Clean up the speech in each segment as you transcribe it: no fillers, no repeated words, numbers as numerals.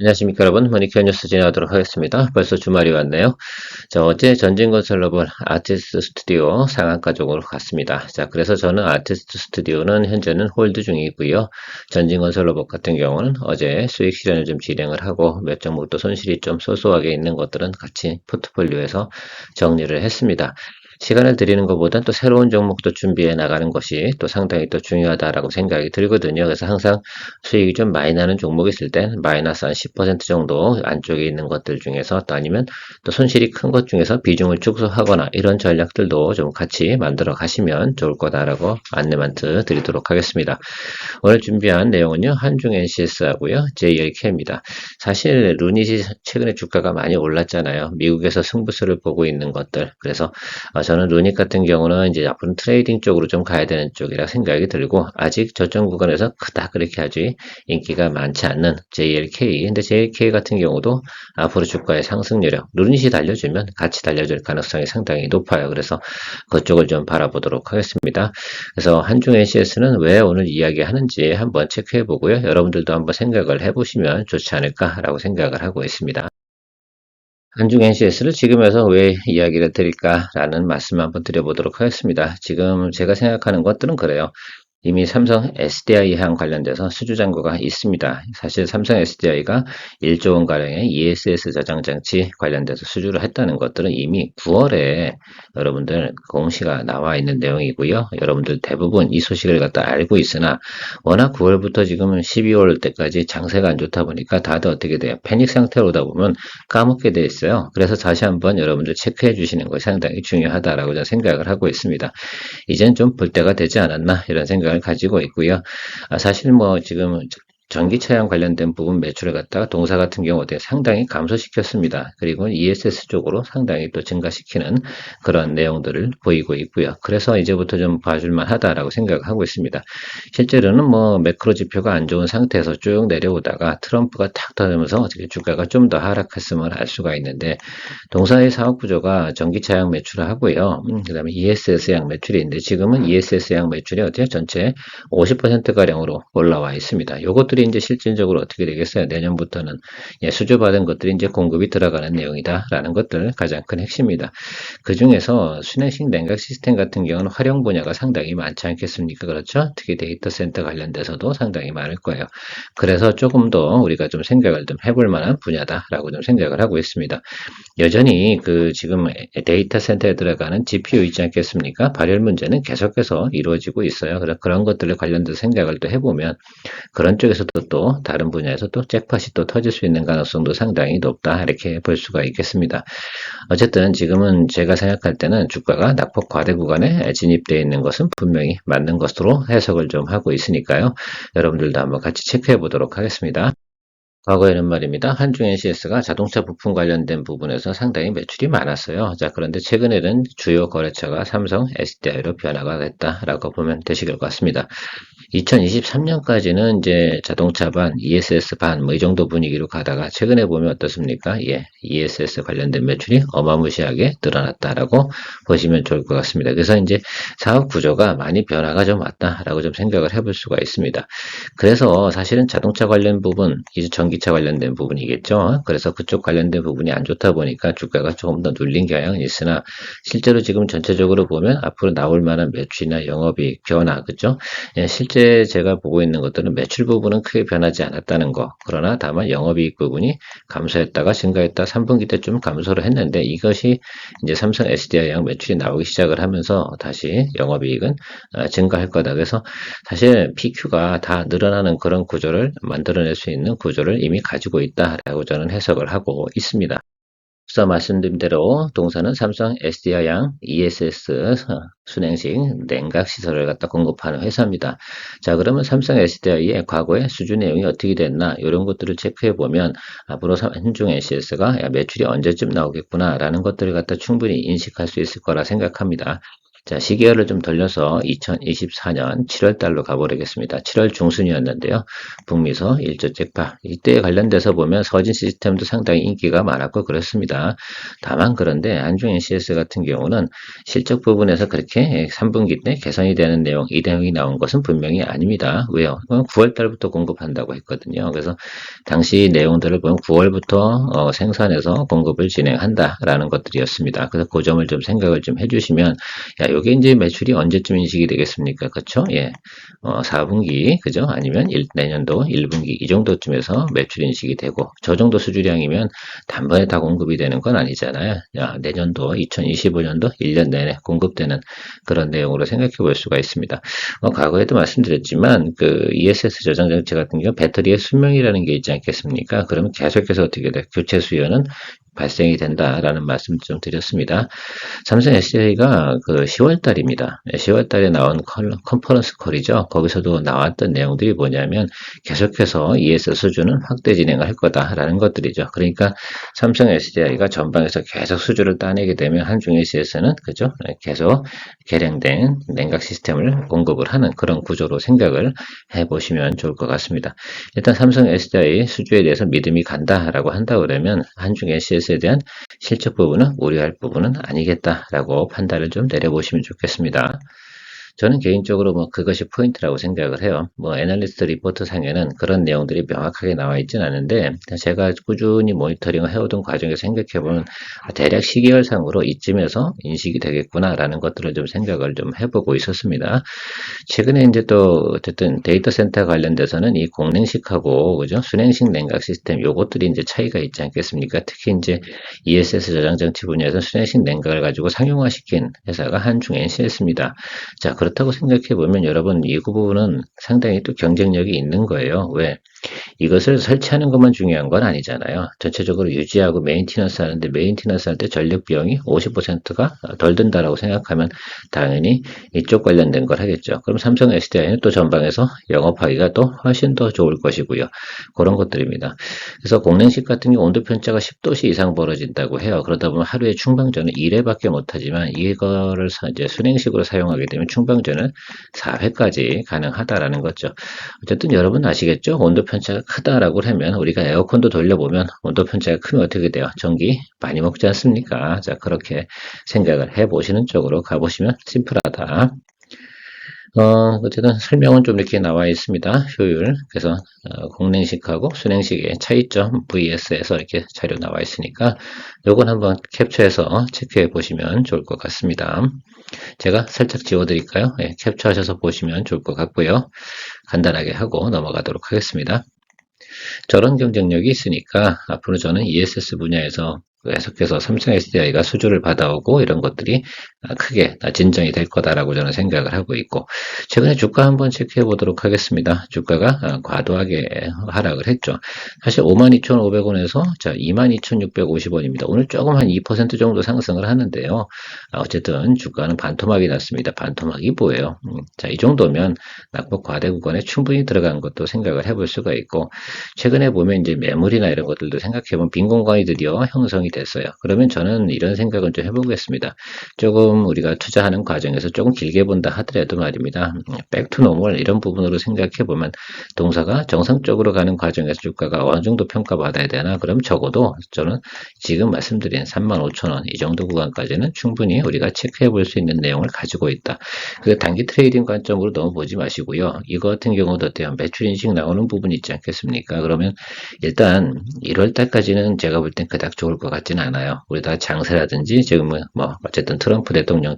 안녕하십니까 여러분. 머니케어 뉴스 진행하도록 하겠습니다. 벌써 주말이 왔네요. 자, 어제 전진건설로벌 아티스트 스튜디오 상한가 쪽으로 갔습니다. 자, 그래서 저는 아티스트 스튜디오는 현재는 홀드 중이고요. 전진건설로벌 같은 경우는 어제 수익 실현을 좀 진행을 하고 몇 종목도 손실이 좀 소소하게 있는 것들은 같이 포트폴리오에서 정리를 했습니다. 시간을 들이는 것보단 또 새로운 종목도 준비해 나가는 것이 또 상당히 또 중요하다라고 생각이 들거든요. 그래서 항상 수익이 좀 많이 나는 종목이 있을 땐 마이너스 한 10% 정도 안쪽에 있는 것들 중에서 또 아니면 또 손실이 큰 것 중에서 비중을 축소하거나 이런 전략들도 좀 같이 만들어 가시면 좋을 거다라고 안내멘트 드리도록 하겠습니다. 오늘 준비한 내용은요. 한중 NCS하고요. JLK입니다. 사실 루닛이 최근에 주가가 많이 올랐잖아요. 미국에서 승부수를 보고 있는 것들. 그래서 저는 루닛 같은 경우는 이제 앞으로 트레이딩 쪽으로 좀 가야 되는 쪽이라 생각이 들고 아직 저점 구간에서 그닥 그렇게 아주 인기가 많지 않는 JLK. 근데 JLK 같은 경우도 앞으로 주가의 상승 여력, 루닛이 달려주면 같이 달려줄 가능성이 상당히 높아요. 그래서 그쪽을 좀 바라보도록 하겠습니다. 그래서 한중 NCS는 왜 오늘 이야기하는지 한번 체크해 보고요. 여러분들도 한번 생각을 해보시면 좋지 않을까라고 생각을 하고 있습니다. 한중 NCS를 지금에서 왜 이야기를 드릴까라는 말씀 한번 드려보도록 하겠습니다. 지금 제가 생각하는 것들은 그래요. 이미 삼성 SDI랑 관련돼서 수주 잔고가 있습니다. 사실 삼성 SDI가 1조 원가량의 ESS 저장 장치 관련돼서 수주를 했다는 것들은 이미 9월에 여러분들 공시가 나와 있는 내용이고요. 여러분들 대부분 이 소식을 갖다 알고 있으나 워낙 9월부터 지금은 12월 때까지 장세가 안 좋다 보니까 다들 어떻게 돼요? 패닉 상태로 오다 보면 까먹게 돼 있어요. 그래서 다시 한번 여러분들 체크해 주시는 것이 상당히 중요하다라고 저는 생각을 하고 있습니다. 이젠 좀 볼 때가 되지 않았나 이런 생각을 가지고 있고요. 사실 뭐 지금 전기차량 관련된 부분 매출을 갖다가 동사 같은 경우 어때 상당히 감소시켰습니다. 그리고 ESS 쪽으로 상당히 또 증가시키는 그런 내용들을 보이고 있고요. 그래서 이제부터 좀 봐줄만 하다라고 생각하고 있습니다. 실제로는 뭐 매크로 지표가 안 좋은 상태에서 쭉 내려오다가 트럼프가 탁 터지면서 어떻게 주가가 좀 더 하락했음을 알 수가 있는데 동사의 사업 구조가 전기차량 매출하고요. 그다음에 ESS양 매출이 있는데 지금은 ESS양 매출이 어때요? 전체 50%가량으로 올라와 있습니다. 이것들이 이제 실질적으로 어떻게 되겠어요? 내년부터는 수주받은 것들이 이제 공급이 들어가는 내용이다라는 것들 가장 큰 핵심입니다. 그 중에서 순행식 냉각 시스템 같은 경우는 활용 분야가 상당히 많지 않겠습니까? 그렇죠? 특히 데이터 센터 관련돼서도 상당히 많을 거예요. 그래서 조금 더 우리가 좀 생각을 좀 해볼 만한 분야다라고 좀 생각을 하고 있습니다. 여전히 그 지금 데이터 센터에 들어가는 GPU 있지 않겠습니까? 발열 문제는 계속해서 이루어지고 있어요. 그래서 그런 것들에 관련돼서 생각을 또 해보면 그런 쪽에서도 또 다른 분야에서 또 잭팟이 또 터질 수 있는 가능성도 상당히 높다 이렇게 볼 수가 있겠습니다. 어쨌든 지금은 제가 생각할 때는 주가가 낙폭 과대 구간에 진입되어 있는 것은 분명히 맞는 것으로 해석을 좀 하고 있으니까요. 여러분들도 한번 같이 체크해 보도록 하겠습니다. 과거에는 말입니다. 한중 NCS가 자동차 부품 관련된 부분에서 상당히 매출이 많았어요. 자, 그런데 최근에는 주요 거래처가 삼성 SDI로 변화가 됐다라고 보면 되실 것 같습니다. 2023년까지는 이제 자동차 반, ESS 반, 뭐 이 정도 분위기로 가다가 최근에 보면 어떻습니까? 예, ESS 관련된 매출이 어마무시하게 늘어났다라고 보시면 좋을 것 같습니다. 그래서 이제 사업 구조가 많이 변화가 좀 왔다라고 좀 생각을 해볼 수가 있습니다. 그래서 사실은 자동차 관련 부분, 이제 전기차 관련된 부분이겠죠. 그래서 그쪽 관련된 부분이 안 좋다 보니까 주가가 조금 더 눌린 경향은 있으나 실제로 지금 전체적으로 보면 앞으로 나올 만한 매출이나 영업이익 변화, 그죠? 예, 실제 제가 보고 있는 것들은 매출 부분은 크게 변하지 않았다는 거. 그러나 다만 영업이익 부분이 감소했다가 증가했다 3분기 때 좀 감소를 했는데 이것이 이제 삼성 SDI랑 매출이 나오기 시작을 하면서 다시 영업이익은 증가할 거다. 그래서 사실 PQ가 다 늘어나는 그런 구조를 만들어낼 수 있는 구조를 이미 가지고 있다라고 저는 해석을 하고 있습니다. 앞서 말씀드린 대로 동사는 삼성 SDI양 ESS 순행식 냉각 시설을 갖다 공급하는 회사입니다. 자, 그러면 삼성 SDI의 과거의 수주 내용이 어떻게 됐나 이런 것들을 체크해 보면 앞으로 한중 NCS가 매출이 언제쯤 나오겠구나라는 것들을 갖다 충분히 인식할 수 있을 거라 생각합니다. 자, 시계열을 좀 돌려서 2024년 7월 달로 가보겠습니다. 7월 중순이었는데요. 북미소 1조 잭팟. 이때에 관련돼서 보면 서진 시스템도 상당히 인기가 많았고 그렇습니다. 다만 그런데 안중 NCS 같은 경우는 실적 부분에서 그렇게 3분기 때 개선이 되는 내용, 이 내용이 나온 것은 분명히 아닙니다. 왜요? 9월 달부터 공급한다고 했거든요. 그래서 당시 내용들을 보면 9월부터 생산해서 공급을 진행한다라는 것들이었습니다. 그래서 그 점을 좀 생각을 좀 해주시면 야, 요게 이제 매출이 언제쯤 인식이 되겠습니까? 그쵸? 예. 4분기, 그죠? 아니면 내년도 1분기, 이 정도쯤에서 매출 인식이 되고, 저 정도 수주량이면 단번에 다 공급이 되는 건 아니잖아요. 야, 내년도, 2025년도 1년 내내 공급되는 그런 내용으로 생각해 볼 수가 있습니다. 과거에도 말씀드렸지만, 그 ESS 저장 장치 같은 경우 배터리의 수명이라는 게 있지 않겠습니까? 그러면 계속해서 어떻게 돼? 교체 수요는 발생이 된다라는 말씀 좀 드렸습니다. 삼성 SDI가 그 10월 달입니다. 10월 달에 나온 컨퍼런스 콜이죠. 거기서도 나왔던 내용들이 뭐냐면 계속해서 ES 수주는 확대 진행을 할 거다라는 것들이죠. 그러니까 삼성 SDI가 전방에서 계속 수주를 따내게 되면 한중 SDI는 그죠? 계속 개량된 냉각 시스템을 공급을 하는 그런 구조로 생각을 해보시면 좋을 것 같습니다. 일단 삼성 SDI 수주에 대해서 믿음이 간다라고 한다 그러면 한중 SDI에 대한 실적 부분은 우려할 부분은 아니겠다라고 판단을 좀 내려보시면 좋겠습니다. 저는 개인적으로 뭐 그것이 포인트라고 생각을 해요. 뭐 애널리스트 리포트 상에는 그런 내용들이 명확하게 나와 있진 않은데 제가 꾸준히 모니터링을 해오던 과정에서 생각해보면 대략 시계열상으로 이쯤에서 인식이 되겠구나라는 것들을 좀 생각을 좀 해보고 있었습니다. 최근에 이제 또 어쨌든 데이터 센터 관련돼서는 이 공냉식하고 그죠? 순행식 냉각 시스템 요것들이 이제 차이가 있지 않겠습니까? 특히 이제 ESS 저장 장치 분야에서 순행식 냉각을 가지고 상용화시킨 회사가 한중 NCS입니다. 자, 그렇다고 생각해 보면 여러분 이 부분은 상당히 또 경쟁력이 있는 거예요. 왜? 이것을 설치하는 것만 중요한 건 아니잖아요. 전체적으로 유지하고 메인티넌스 하는데 메인티넌스 할 때 전력 비용이 50%가 덜 든다라고 생각하면 당연히 이쪽 관련된 걸 하겠죠. 그럼 삼성 SDI는 또 전방에서 영업하기가 또 훨씬 더 좋을 것이고요. 그런 것들입니다. 그래서 공랭식 같은 경우 온도 편차가 10도씨 이상 벌어진다고 해요. 그러다 보면 하루에 충방전을 1회밖에 못하지만 이거를 이제 순행식으로 사용하게 되면 충방전을 4회까지 가능하다라는 거죠. 어쨌든 여러분 아시겠죠? 온도 편차가 크다라고 하면 우리가 에어컨도 돌려보면 온도 편차가 크면 어떻게 돼요? 전기 많이 먹지 않습니까? 자, 그렇게 생각을 해보시는 쪽으로 가보시면 심플하다. 어쨌든 설명은 좀 이렇게 나와 있습니다. 효율. 그래서 공냉식하고 순행식의 차이점 VS에서 이렇게 자료 나와 있으니까 요건 한번 캡처해서 체크해 보시면 좋을 것 같습니다. 제가 살짝 지워드릴까요? 예, 캡처하셔서 보시면 좋을 것 같고요. 간단하게 하고 넘어가도록 하겠습니다. 저런 경쟁력이 있으니까 앞으로 저는 ESS 분야에서 계속해서 삼성 SDI가 수주를 받아오고 이런 것들이 크게 진정이 될 거다라고 저는 생각을 하고 있고 최근에 주가 한번 체크해 보도록 하겠습니다. 주가가 과도하게 하락을 했죠. 사실 52,500원에서 자 22,650원입니다. 오늘 조금 한 2% 정도 상승을 하는데요. 어쨌든 주가는 반토막이 났습니다. 반토막이 뭐예요? 자, 이 정도면 낙폭 과대 구간에 충분히 들어간 것도 생각을 해볼 수가 있고 최근에 보면 이제 매물이나 이런 것들도 생각해보면 빈 공간이 드디어 형성이 됐어요. 그러면 저는 이런 생각은 좀 해보겠습니다. 조금 우리가 투자하는 과정에서 조금 길게 본다 하더라도 말입니다. 백투 노멀 이런 부분으로 생각해보면 동사가 정상적으로 가는 과정에서 주가가 어느 정도 평가받아야 되나? 그럼 적어도 저는 지금 말씀드린 35,000원 이 정도 구간까지는 충분히 우리가 체크해 볼 수 있는 내용을 가지고 있다. 그 단기 트레이딩 관점으로 너무 보지 마시고요. 이거 같은 경우도 어때요? 매출 인식 나오는 부분이 있지 않겠습니까? 그러면 일단 1월 달까지는 제가 볼 땐 그닥 좋을 것 같지는 않아요. 우리 다 장세라든지 지금은 뭐 어쨌든 트럼프 대통령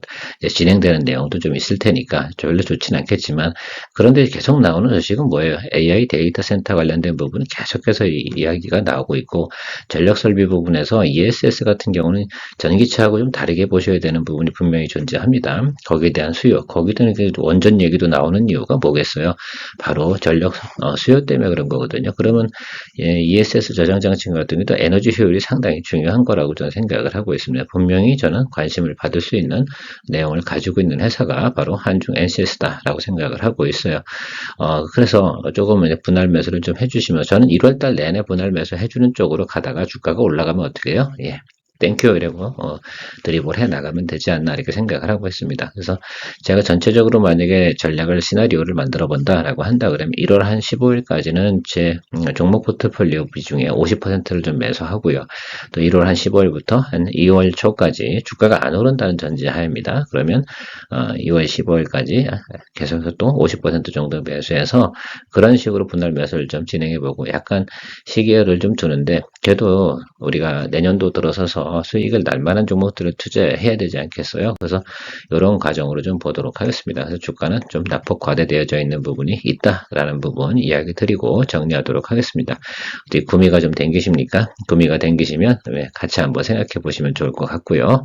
진행되는 내용도 좀 있을 테니까 별로 좋지는 않겠지만 그런데 계속 나오는 소식은 뭐예요? AI 데이터 센터 관련된 부분은 계속해서 이야기가 나오고 있고 전력 설비 부분에서 ESS 같은 경우는 전기차하고 좀 다르게 보셔야 되는 부분이 분명히 존재합니다. 거기에 대한 수요, 거기도 원전 얘기도 나오는 이유가 뭐겠어요? 바로 전력 수요 때문에 그런 거거든요. 그러면 ESS 저장 장치 같은 경우도 에너지 효율이 상당히 중요한 거라고 저는 생각을 하고 있습니다. 분명히 저는 관심을 받을 수 있는 내용을 가지고 있는 회사가 바로 한중 NCS다라고 생각을 하고 있어요. 그래서 조금 분할 매수를 좀 해주시면 저는 1월달 내내 분할 매수 해주는 쪽으로 가다가 주가가 올라가면 어떻게 해요? 예. 땡큐 이러고 드리블 해 나가면 되지 않나 이렇게 생각을 하고 있습니다. 그래서 제가 전체적으로 만약에 전략을 시나리오를 만들어 본다라고 한다 그러면 1월 한 15일까지는 제 종목 포트폴리오 비중의 50%를 좀 매수하고요. 또 1월 한 15일부터 한 2월 초까지 주가가 안 오른다는 전제하입니다. 그러면 2월 15일까지 계속해서 또 50% 정도 매수해서 그런 식으로 분할 매수를 좀 진행해보고 약간 시기를 좀 두는데 그래도 우리가 내년도 들어서서 수익을 날 만한 종목들을 투자해야 되지 않겠어요? 그래서 이런 과정으로 좀 보도록 하겠습니다. 그래서 주가는 좀 낙폭 과대되어져 있는 부분이 있다라는 부분 이야기 드리고 정리하도록 하겠습니다. 어디 구미가 좀 땡기십니까? 구미가 땡기시면 같이 한번 생각해 보시면 좋을 것 같고요.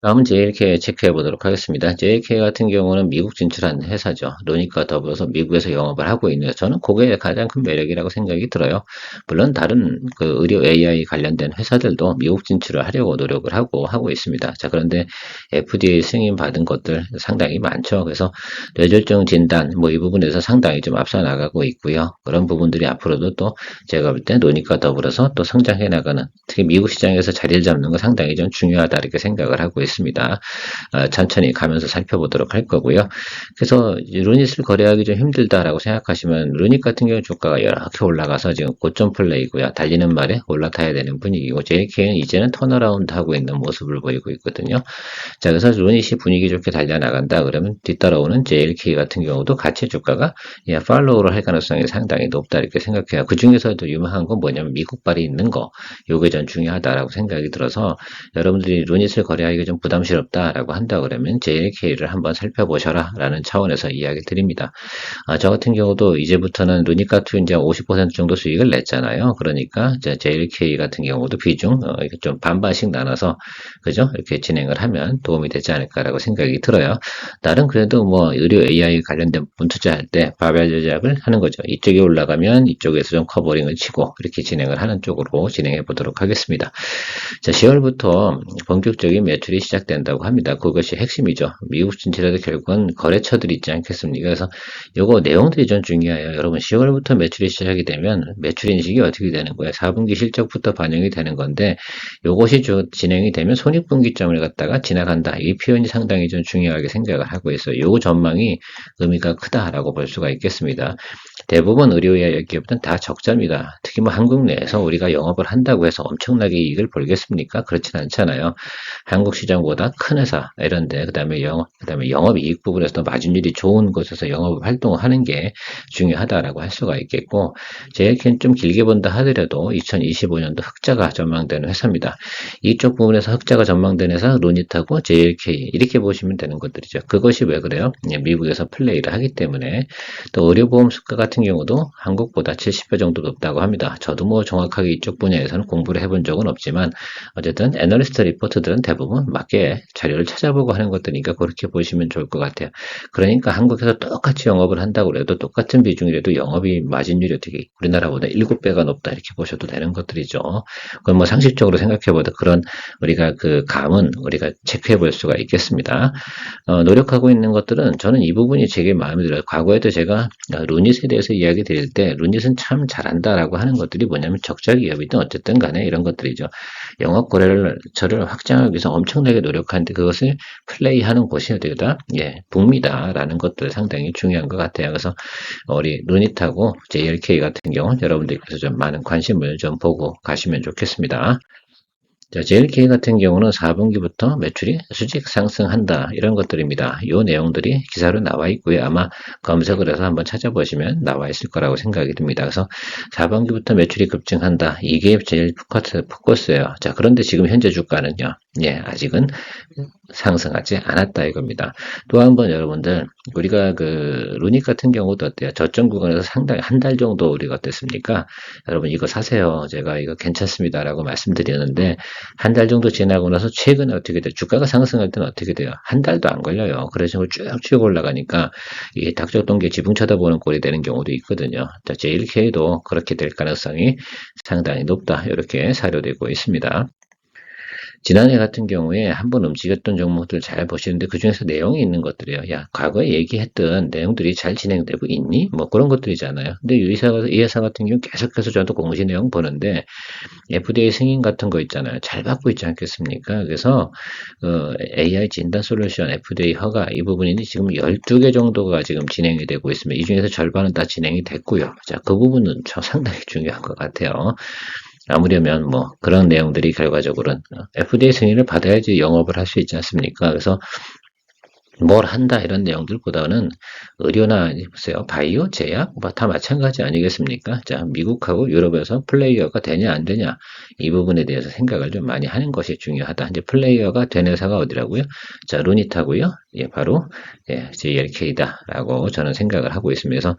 다음은 JLK 체크해 보도록 하겠습니다. JLK 같은 경우는 미국 진출한 회사죠. 로닉과 더불어서 미국에서 영업을 하고 있는 저는 그게 가장 큰 매력이라고 생각이 들어요. 물론 다른 그 의료 AI 관련된 회사들도 미국 진출을 하려고 노력을 하고 있습니다. 자, 그런데 FDA 승인 받은 것들 상당히 많죠. 그래서 뇌졸중 진단 뭐 이 부분에서 상당히 좀 앞서 나가고 있고요. 그런 부분들이 앞으로도 또 제가 볼 때 로닉과 더불어서 또 성장해 나가는 특히 미국 시장에서 자리를 잡는 거 상당히 좀 중요하다 이렇게 생각을 하고 있습니다. 천천히 가면서 살펴보도록 할 거고요. 그래서 루닛을 거래하기 좀 힘들다라고 생각하시면 루닛 같은 경우 주가가 이렇게 올라가서 지금 고점 플레이고요. 달리는 말에 올라타야 되는 분위기고 JK는 이제는 턴어라운드 하고 있는 모습을 보이고 있거든요. 자, 그래서 루닛이 분위기 좋게 달려나간다 그러면 뒤따라오는 JLK 같은 경우도 같이 주가가 팔로우를 할 가능성이 상당히 높다 이렇게 생각해요. 그 중에서도 유명한 건 뭐냐면 미국발이 있는 거 요게 전 중요하다라고 생각이 들어서 여러분들이 루닛을 거래하기가 좀 부담스럽다라고 한다 그러면 JLK를 한번 살펴보셔라 라는 차원에서 이야기 드립니다. 저 같은 경우도 이제부터는 루닛 같은 이제 50% 정도 수익을 냈잖아요. 그러니까 JLK 같은 경우도 비중 이렇게 좀 반반씩 나눠서 그죠? 이렇게 진행을 하면 도움이 되지 않을까라고 생각이 들어요. 나름 그래도 뭐 의료 AI 관련된 부분 투자할 때 바벨 조작을 하는 거죠. 이쪽이 올라가면 이쪽에서 좀 커버링을 치고 이렇게 진행을 하는 쪽으로 진행해 보도록 하겠습니다. 자, 10월부터 본격적인 매출이 시작된다고 합니다. 그것이 핵심이죠. 미국 진출에도 결국은 거래처들이 있지 않겠습니까? 그래서 요거 내용들이 좀 중요해요. 여러분 10월부터 매출이 시작이 되면 매출 인식이 어떻게 되는 거예요? 4분기 실적부터 반영이 되는 건데 요것이 진행이 되면 손익분기점을 갖다가 지나간다. 이 표현이 상당히 좀 중요하게 생각을 하고 있어요. 요 전망이 의미가 크다라고 볼 수가 있겠습니다. 대부분 의료의 기업들은 다 적자입니다. 특히 뭐 한국 내에서 우리가 영업을 한다고 해서 엄청나게 이익을 벌겠습니까? 그렇진 않잖아요. 한국 시장보다 큰 회사 이런데 그다음에 영업이익 부분에서 마진율이 좋은 곳에서 영업 활동을 하는 게 중요하다라고 할 수가 있겠고 JLK는 좀 길게 본다 하더라도 2025년도 흑자가 전망되는 회사입니다. 이쪽 부분에서 흑자가 전망되는 회사 루닛하고 JLK 이렇게 보시면 되는 것들이죠. 그것이 왜 그래요? 미국에서 플레이를 하기 때문에 또 의료보험 수가 같은 경우도 한국보다 70배 정도 높다고 합니다. 저도 뭐 정확하게 이쪽 분야에서는 공부를 해본 적은 없지만 어쨌든 애널리스트 리포트들은 대부분 맞게 자료를 찾아보고 하는 것들이니까 그렇게 보시면 좋을 것 같아요. 그러니까 한국에서 똑같이 영업을 한다고 해도 똑같은 비중이라도 영업이 마진율이 어떻게 우리나라보다 7배가 높다 이렇게 보셔도 되는 것들이죠. 그건 뭐 상식적으로 생각해봐도 그런 우리가 그 감은 우리가 체크해 볼 수가 있겠습니다. 노력하고 있는 것들은 저는 이 부분이 되게 마음에 들어요. 과거에도 제가 루닛에 대해서 이야기 드릴 때 루닛은 참 잘한다라고 하는 것들이 뭐냐면 적자 기업이든 어쨌든 간에 이런 것들이죠. 영업 거래처를 확장하기 위해서 엄청나게 노력하는데 그것을 플레이하는 곳이 어디다? 북미다라는 것들 상당히 중요한 것 같아요. 그래서 우리 루닛하고 JLK 같은 경우 여러분들께서 좀 많은 관심을 좀 보고 가시면 좋겠습니다. 자, JLK 같은 경우는 4분기부터 매출이 수직 상승한다. 이런 것들입니다. 이 내용들이 기사로 나와 있고요. 아마 검색을 해서 한번 찾아보시면 나와 있을 거라고 생각이 듭니다. 그래서 4분기부터 매출이 급증한다. 이게 제일 포커스예요. 자, 그런데 지금 현재 주가는요. 아직은 상승하지 않았다 이겁니다. 또 한 번 여러분들 우리가 그 루닛 같은 경우도 어때요? 저점 구간에서 상당히 한 달 정도 우리가 어땠습니까? 여러분 이거 사세요. 제가 이거 괜찮습니다라고 말씀드렸는데 한 달 정도 지나고 나서 최근에 어떻게 돼요? 주가가 상승할 때는 어떻게 돼요? 한 달도 안 걸려요. 그래서 쭉쭉 올라가니까 이 닭적 동계 지붕 쳐다보는 꼴이 되는 경우도 있거든요. 자, JLK도 그렇게 될 가능성이 상당히 높다. 이렇게 사료되고 있습니다. 지난해 같은 경우에 한번 움직였던 종목들 잘 보시는데 그중에서 내용이 있는 것들이에요. 야, 과거에 얘기했던 내용들이 잘 진행되고 있니? 뭐 그런 것들이잖아요. 근데 이 회사 같은 경우 계속해서 저도 공시 내용 보는데 FDA 승인 같은 거 있잖아요. 잘 받고 있지 않겠습니까? 그래서 AI 진단 솔루션 FDA 허가 이 부분이 지금 12개 정도가 지금 진행이 되고 있습니다. 이 중에서 절반은 다 진행이 됐고요. 자, 그 부분은 상당히 중요한 것 같아요. 아무려면 뭐 그런 내용들이 결과적으로는 FDA 승인을 받아야지 영업을 할 수 있지 않습니까? 그래서 뭘 한다 이런 내용들보다는 의료나 보세요. 바이오, 제약 뭐 다 마찬가지 아니겠습니까? 자, 미국하고 유럽에서 플레이어가 되냐 안 되냐 이 부분에 대해서 생각을 좀 많이 하는 것이 중요하다. 이제 플레이어가 된 회사가 어디라고요? 자, 루닛하고요. 예, 바로 JLK다라고 저는 생각을 하고 있습니다. 그래서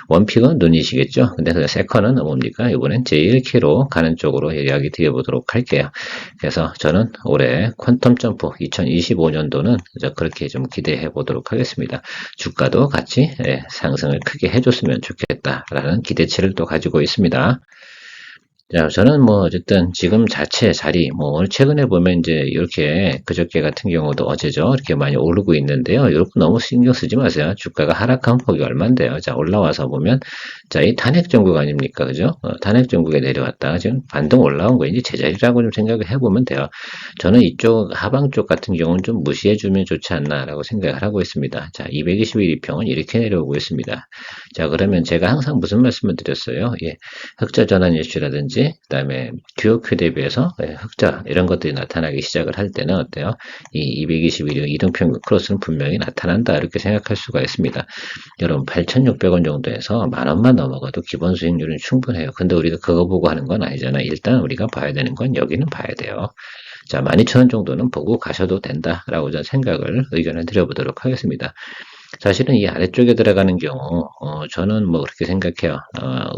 원픽은 루닛이겠죠. 근데 그 세컨은 뭡니까? 이번엔 JLK로 가는 쪽으로 이야기 드려보도록 할게요. 그래서 저는 올해 퀀텀 점프 2025년도는 그렇게 좀 기대해 보도록 하겠습니다. 주가도 같이 상승을 크게 해줬으면 좋겠다라는 기대치를 또 가지고 있습니다. 자, 저는 뭐 어쨌든 지금 자체 자리 뭐 오늘 최근에 보면 이제 이렇게 그저께 같은 경우도 어제죠 이렇게 많이 오르고 있는데요. 이렇게 너무 신경 쓰지 마세요. 주가가 하락한 폭이 얼만데요. 자, 올라와서 보면 자, 이 탄핵 정국 아닙니까, 그죠? 탄핵 정국에 내려왔다가 지금 반등 올라온 거 이제 제자리라고 좀 생각을 해보면 돼요. 저는 이쪽 하방 쪽 같은 경우는 좀 무시해주면 좋지 않나라고 생각을 하고 있습니다. 자, 221 이평은 이렇게 내려오고 있습니다. 자, 그러면 제가 항상 무슨 말씀을 드렸어요? 예, 흑자 전환 이슈라든지 그다음에 QOQ 대비해서 흑자 이런 것들이 나타나기 시작을 할 때는 어때요? 이 221일 이등평균 크로스는 분명히 나타난다 이렇게 생각할 수가 있습니다. 여러분 8,600원 정도에서 만 원만 넘어가도 기본 수익률은 충분해요. 근데 우리가 그거 보고 하는 건 아니잖아요. 일단 우리가 봐야 되는 건 여기는 봐야 돼요. 자, 12,000원 정도는 보고 가셔도 된다라고 저는 생각을 의견을 드려보도록 하겠습니다. 사실은 이 아래쪽에 들어가는 경우 저는 뭐 그렇게 생각해요.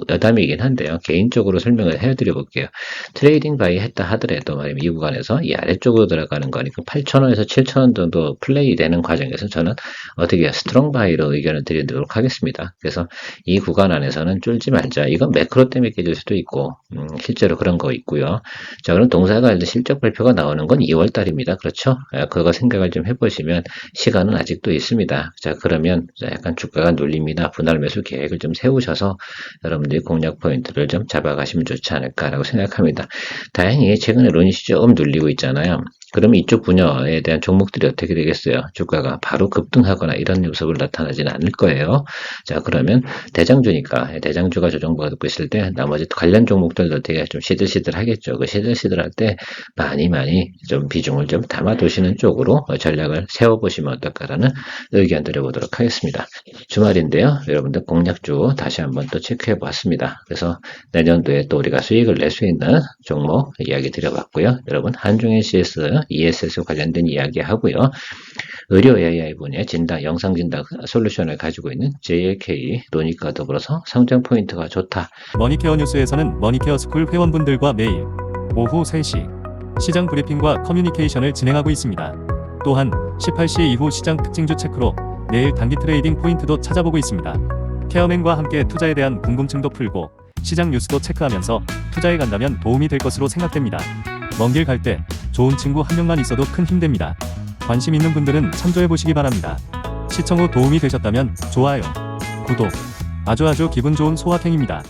여담이긴 한데요. 개인적으로 설명을 해드려 볼게요. 트레이딩 바이 했다 하더라도 말이면 이 구간에서 이 아래쪽으로 들어가는 거니까 8,000원에서 7,000원 정도 플레이 되는 과정에서 저는 어떻게 스트롱 바이로 의견을 드리도록 하겠습니다. 그래서 이 구간 안에서는 쫄지 말자. 이건 매크로 때문에 깨질 수도 있고 실제로 그런 거 있고요. 자, 그럼 동사가 실적 발표가 나오는 건 2월 달입니다. 그렇죠? 그거 생각을 좀 해보시면 시간은 아직도 있습니다. 자, 그러면 약간 주가가 눌립니다. 분할 매수 계획을 좀 세우셔서 여러분들이 공략 포인트를 좀 잡아가시면 좋지 않을까라고 생각합니다. 다행히 최근에 론이 조금 눌리고 있잖아요. 그러면 이쪽 분야에 대한 종목들이 어떻게 되겠어요? 주가가 바로 급등하거나 이런 모습을 나타나지는 않을 거예요. 자, 그러면 대장주니까 대장주가 조정받고 있을 때 나머지 관련 종목들도 되게 좀 시들시들 하겠죠. 그 시들시들할 때 많이 좀 비중을 좀 담아두시는 쪽으로 전략을 세워보시면 어떨까라는 의견 드려보도록 하겠습니다. 주말인데요. 여러분들 공략주 다시 한번 또 체크해 보았습니다. 그래서 내년도에 또 우리가 수익을 낼 수 있는 종목 이야기 드려봤고요. 여러분 한중엔 CS, ESS 관련된 이야기 하고요. 의료 AI 분야의 영상 진단 솔루션을 가지고 있는 JLK 노닉과 더불어서 성장 포인트가 좋다. 머니케어 뉴스에서는 머니케어 스쿨 회원분들과 매일 오후 3시 시장 브리핑과 커뮤니케이션을 진행하고 있습니다. 또한 18시 이후 시장 특징주 체크로 내일 단기 트레이딩 포인트도 찾아보고 있습니다. 케어맨과 함께 투자에 대한 궁금증도 풀고 시장 뉴스도 체크하면서 투자에 간다면 도움이 될 것으로 생각됩니다. 먼 길 갈 때 좋은 친구 한 명만 있어도 큰 힘 됩니다. 관심 있는 분들은 참조해 보시기 바랍니다. 시청 후 도움이 되셨다면 좋아요, 구독, 아주 기분 좋은 소확행입니다.